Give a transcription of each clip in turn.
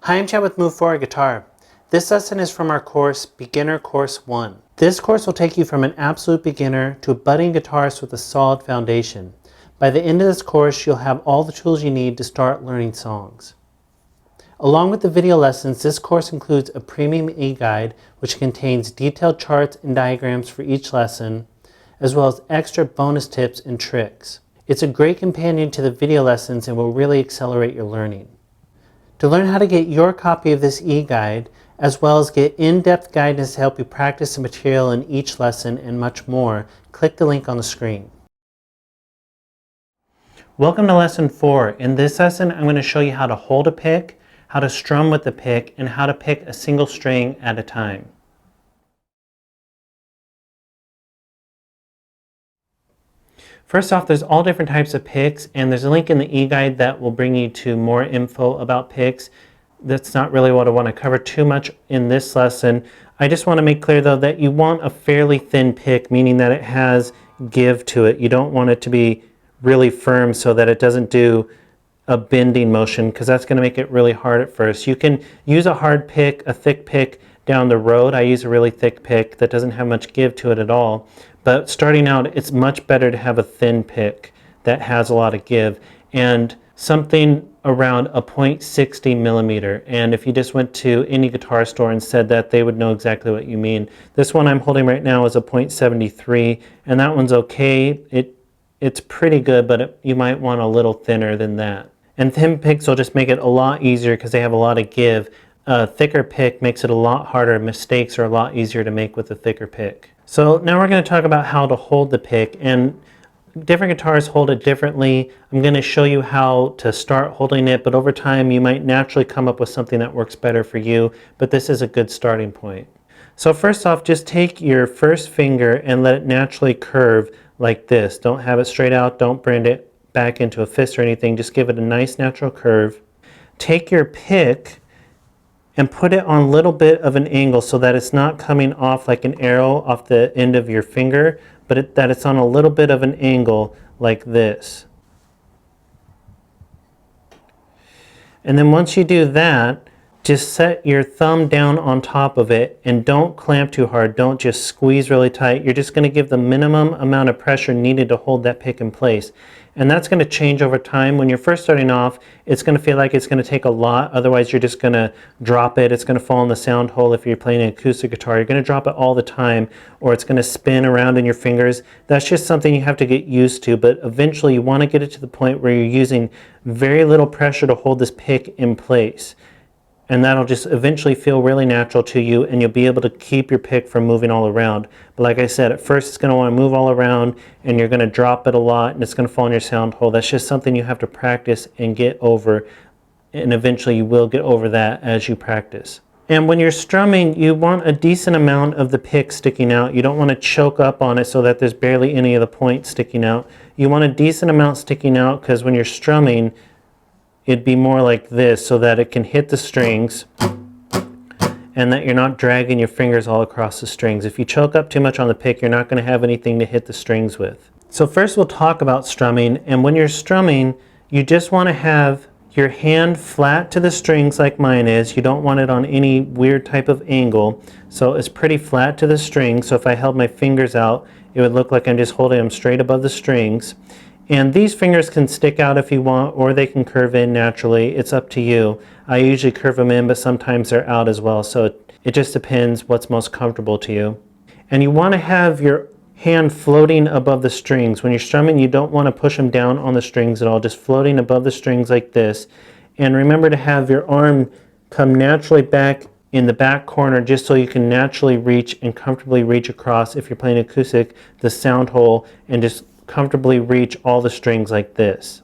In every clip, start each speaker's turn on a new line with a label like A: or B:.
A: Hi, I'm Chad with Move Forward Guitar. This lesson is from our course, Beginner Course 1. This course will take you from an absolute beginner to a budding guitarist with a solid foundation. By the end of this course, you'll have all the tools you need to start learning songs. Along with the video lessons, this course includes a premium e-guide which contains detailed charts and diagrams for each lesson, as well as extra bonus tips and tricks. It's a great companion to the video lessons and will really accelerate your learning. To learn how to get your copy of this e-guide, as well as get in-depth guidance to help you practice the material in each lesson and much more, click the link on the screen. Welcome to Lesson 4. In this lesson, I'm going to show you how to hold a pick, how to strum with the pick, and how to pick a single string at a time. First off, there's all different types of picks, and there's a link in the e-guide that will bring you to more info about picks. That's not really what I want to cover too much in this lesson. I just want to make clear though that you want a fairly thin pick, meaning that it has give to it. You don't want it to be really firm so that it doesn't do a bending motion, because that's going to make it really hard at first. You can use a hard pick, a thick pick down the road. I use a really thick pick that doesn't have much give to it at all. But starting out, it's much better to have a thin pick that has a lot of give, and something around a 0.60 millimeter. And if you just went to any guitar store and said that, they would know exactly what you mean. This one I'm holding right now is a 0.73, and that one's okay. It's pretty good, but you might want a little thinner than that. And thin picks will just make it a lot easier because they have a lot of give. A thicker pick makes it a lot harder. Mistakes are a lot easier to make with a thicker pick. So now we're going to talk about how to hold the pick, and different guitarists hold it differently. I'm going to show you how to start holding it, but over time you might naturally come up with something that works better for you, but this is a good starting point. So first off, just take your first finger and let it naturally curve like this. Don't have it straight out, don't bend it back into a fist or anything, just give it a nice natural curve. Take your pick and put it on a little bit of an angle so that it's not coming off like an arrow off the end of your finger, but that it's on a little bit of an angle like this. And then once you do that, just set your thumb down on top of it and don't clamp too hard. Don't just squeeze really tight. You're just going to give the minimum amount of pressure needed to hold that pick in place. And that's going to change over time. When you're first starting off, it's going to feel like it's going to take a lot. Otherwise, you're just going to drop it. It's going to fall in the sound hole if you're playing an acoustic guitar. You're going to drop it all the time, or it's going to spin around in your fingers. That's just something you have to get used to. But eventually, you want to get it to the point where you're using very little pressure to hold this pick in place. And that'll just eventually feel really natural to you, and you'll be able to keep your pick from moving all around. But like I said, at first it's going to want to move all around, and you're going to drop it a lot, and it's going to fall in your sound hole. That's just something you have to practice and get over, and eventually you will get over that as you practice. And when you're strumming, you want a decent amount of the pick sticking out. You don't want to choke up on it so that there's barely any of the points sticking out. You want a decent amount sticking out, because when you're strumming, it'd be more like this so that it can hit the strings and that you're not dragging your fingers all across the strings. If you choke up too much on the pick, you're not going to have anything to hit the strings with. So first we'll talk about strumming, and when you're strumming, you just want to have your hand flat to the strings like mine is. You don't want it on any weird type of angle. So it's pretty flat to the strings. So if I held my fingers out, it would look like I'm just holding them straight above the strings. And these fingers can stick out if you want, or they can curve in naturally. It's up to you. I usually curve them in, but sometimes they're out as well. So it just depends what's most comfortable to you. And you want to have your hand floating above the strings. When you're strumming, you don't want to push them down on the strings at all, just floating above the strings like this. And remember to have your arm come naturally back in the back corner, just so you can naturally reach and comfortably reach across, if you're playing acoustic, the sound hole, and just comfortably reach all the strings like this.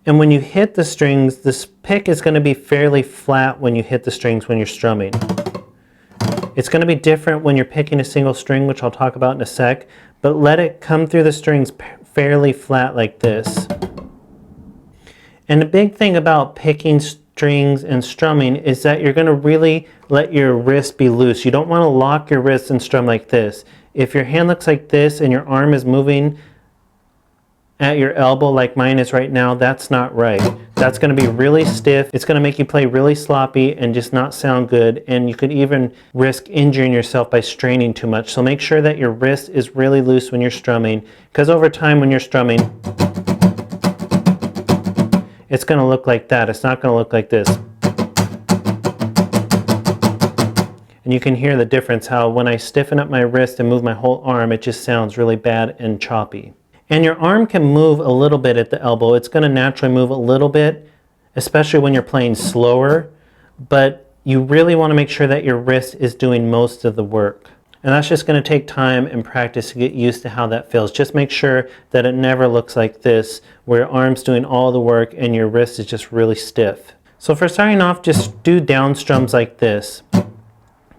A: And when you hit the strings, this pick is going to be fairly flat when you hit the strings when you're strumming. It's going to be different when you're picking a single string, which I'll talk about in a sec, but let it come through the strings fairly flat like this. And the big thing about picking strings and strumming is that you're going to really let your wrist be loose. You don't want to lock your wrist and strum like this. If your hand looks like this and your arm is moving at your elbow like mine is right now, that's not right. That's going to be really stiff. It's going to make you play really sloppy and just not sound good, and you could even risk injuring yourself by straining too much. So make sure that your wrist is really loose when you're strumming, because over time when you're strumming, it's going to look like that. It's not going to look like this. And you can hear the difference, how when I stiffen up my wrist and move my whole arm, it just sounds really bad and choppy. And your arm can move a little bit at the elbow. It's going to naturally move a little bit, especially when you're playing slower, but you really want to make sure that your wrist is doing most of the work. And that's just going to take time and practice to get used to how that feels. Just make sure that it never looks like this, where your arm's doing all the work and your wrist is just really stiff. So for starting off, just do down strums like this.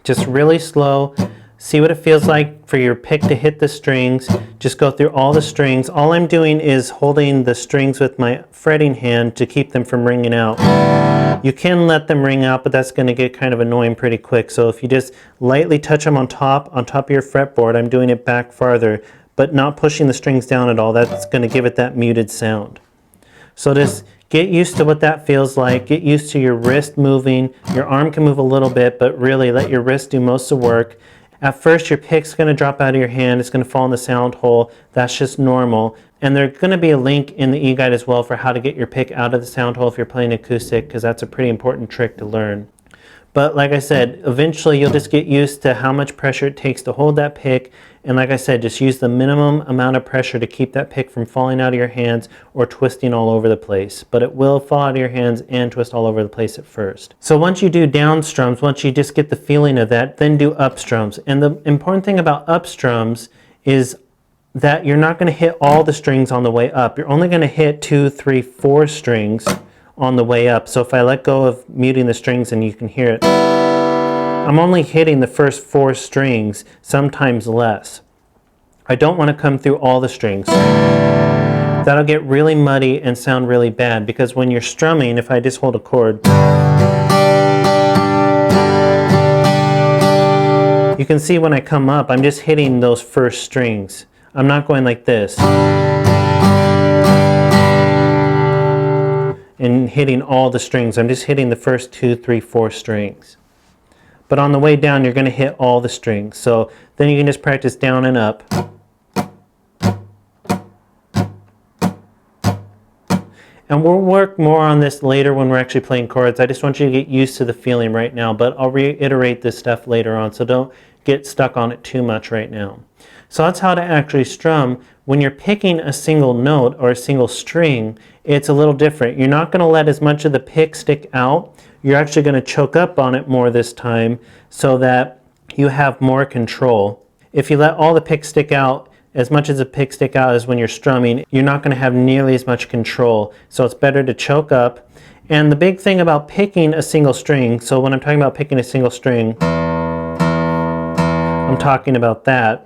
A: Just really slow. See what it feels like for your pick to hit the strings. Just go through all the strings. All I'm doing is holding the strings with my fretting hand to keep them from ringing out. You can let them ring out, but that's going to get kind of annoying pretty quick. So if you just lightly touch them on top of your fretboard, I'm doing it back farther, but not pushing the strings down at all. That's going to give it that muted sound. So just get used to what that feels like. Get used to your wrist moving. Your arm can move a little bit, but really let your wrist do most of the work. At first, your pick's going to drop out of your hand. It's going to fall in the sound hole. That's just normal. And there's going to be a link in the e-guide as well for how to get your pick out of the sound hole if you're playing acoustic, because that's a pretty important trick to learn. But like I said, eventually you'll just get used to how much pressure it takes to hold that pick. And like I said, just use the minimum amount of pressure to keep that pick from falling out of your hands or twisting all over the place. But it will fall out of your hands and twist all over the place at first. So once you do down strums, once you just get the feeling of that, then do up strums. And the important thing about up strums is that you're not going to hit all the strings on the way up. You're only going to hit 2, 3, 4 strings on the way up. So if I let go of muting the strings, and you can hear it, I'm only hitting the first 4 strings, sometimes less. I don't want to come through all the strings. That'll get really muddy and sound really bad, because when you're strumming, if I just hold a chord, you can see when I come up, I'm just hitting those first strings. I'm not going like this and hitting all the strings. I'm just hitting the first 2, 3, 4 strings. But on the way down, you're going to hit all the strings. So then you can just practice down and up. And we'll work more on this later when we're actually playing chords. I just want you to get used to the feeling right now, but I'll reiterate this stuff later on, so don't get stuck on it too much right now. So that's how to actually strum. When you're picking a single note or a single string, it's a little different. You're not going to let as much of the pick stick out. You're actually going to choke up on it more this time so that you have more control. If you let all the pick stick out, as much as the pick stick out as when you're strumming, you're not going to have nearly as much control. So it's better to choke up. And the big thing about picking a single string, so when I'm talking about picking a single string, I'm talking about that.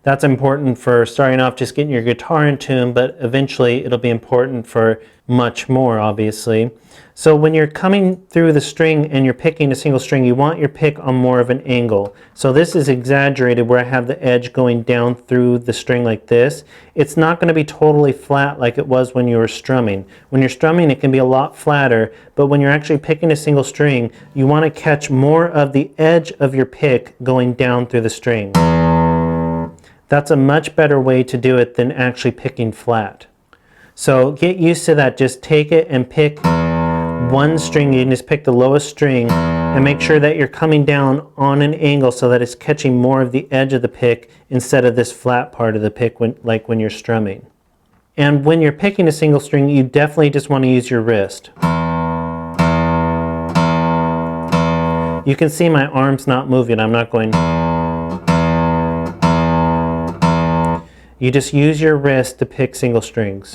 A: That's important for starting off, just getting your guitar in tune, but eventually it'll be important for much more, obviously. So when you're coming through the string and you're picking a single string, you want your pick on more of an angle. So this is exaggerated where I have the edge going down through the string like this. It's not going to be totally flat like it was when you were strumming. When you're strumming, it can be a lot flatter, but when you're actually picking a single string, you want to catch more of the edge of your pick going down through the string. That's a much better way to do it than actually picking flat. So get used to that. Just take it and pick one string. You can just pick the lowest string and make sure that you're coming down on an angle so that it's catching more of the edge of the pick instead of this flat part of the pick like when you're strumming. And when you're picking a single string, you definitely just want to use your wrist. You can see my arm's not moving. I'm not going. You just use your wrist to pick single strings.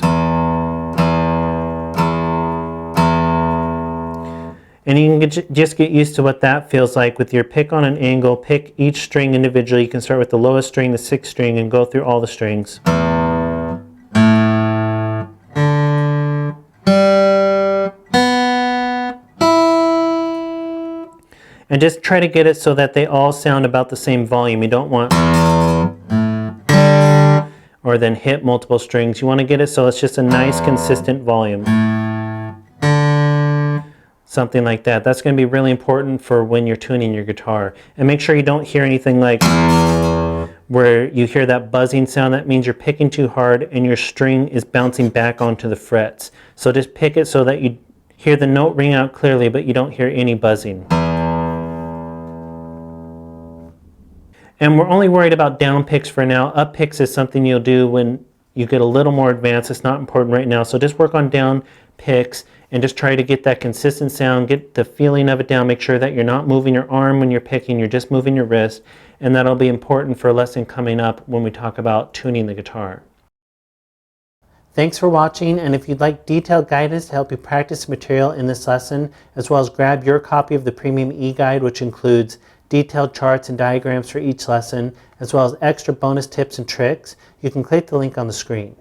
A: And you can just get used to what that feels like with your pick on an angle. Pick each string individually. You can start with the lowest string, the 6th string, and go through all the strings. And just try to get it so that they all sound about the same volume. You don't want or then hit multiple strings. You want to get it so it's just a nice consistent volume. Something like that. That's going to be really important for when you're tuning your guitar. And make sure you don't hear anything like where you hear that buzzing sound. That means you're picking too hard and your string is bouncing back onto the frets. So just pick it so that you hear the note ring out clearly, but you don't hear any buzzing. And we're only worried about down picks for now. Up picks is something you'll do when you get a little more advanced. It's not important right now. So just work on down picks and just try to get that consistent sound, get the feeling of it down. Make sure that you're not moving your arm when you're picking, you're just moving your wrist. And that'll be important for a lesson coming up when we talk about tuning the guitar. Thanks for watching, and if you'd like detailed guidance to help you practice material in this lesson, as well as grab your copy of the Premium e-guide, which includes detailed charts and diagrams for each lesson, as well as extra bonus tips and tricks, you can click the link on the screen.